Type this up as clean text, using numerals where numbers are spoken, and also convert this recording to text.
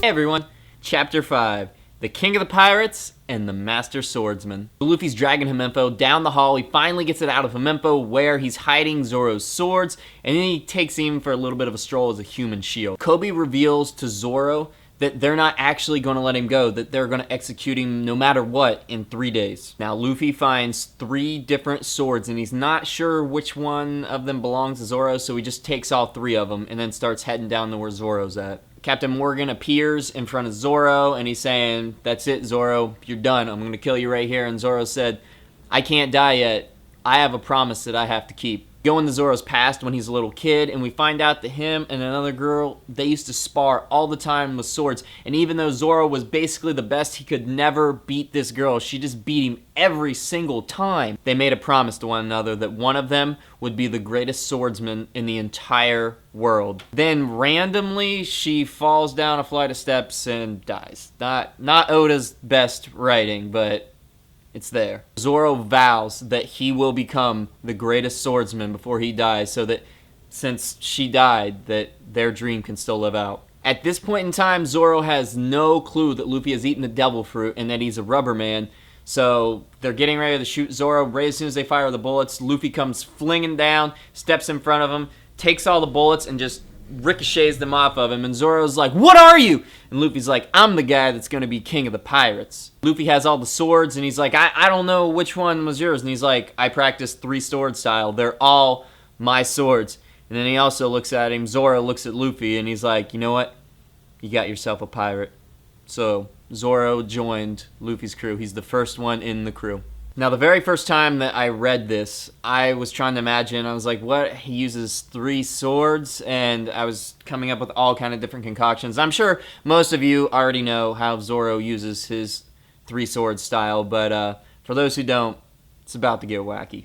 Hey everyone, Chapter 5, the King of the Pirates and the Master Swordsman. Luffy's dragging Himempo down the hall. He finally gets it out of Himempo where he's hiding Zoro's swords, and then he takes him for a little bit of a stroll as a human shield. Kobe reveals to Zoro that they're not actually going to let him go, that they're going to execute him no matter what in 3 days. Now, Luffy finds 3 different swords, and he's not sure which one of them belongs to Zoro, so he just takes all 3 of them and then starts heading down to where Zoro's at. Captain Morgan appears in front of Zoro, and he's saying, "That's it, Zoro, you're done. I'm going to kill you right here." And Zoro said, "I can't die yet. I have a promise that I have to keep." Go into Zoro's past when he's a little kid, and we find out that him and another girl, they used to spar all the time with swords. And even though Zoro was basically the best, he could never beat this girl. She just beat him every single time. They made a promise to one another that one of them would be the greatest swordsman in the entire world. Then randomly, she falls down a flight of steps and dies. Not Oda's best writing, but it's there. Zoro vows that he will become the greatest swordsman before he dies, so that since she died, that their dream can still live out. At this point in time, Zoro has no clue that Luffy has eaten the devil fruit and that he's a rubber man. So they're getting ready to shoot Zoro. Right as soon as they fire the bullets, Luffy comes flinging down, steps in front of him, takes all the bullets and just ricochets them off of him, and Zoro's like, "What are you?" And Luffy's like, "I'm the guy that's gonna be king of the pirates." Luffy has all the swords, and he's like, I don't know which one was yours. And he's like, "I practice 3 sword style. They're all my swords." And then he also looks at him. Zoro looks at Luffy, and he's like, "You know what? You got yourself a pirate." So Zoro joined Luffy's crew. He's the first one in the crew. Now, the very first time that I read this, I was trying to imagine, I was like, what? He uses 3 swords, and I was coming up with all kind of different concoctions. I'm sure most of you already know how Zoro uses his 3 sword style, but for those who don't, it's about to get wacky.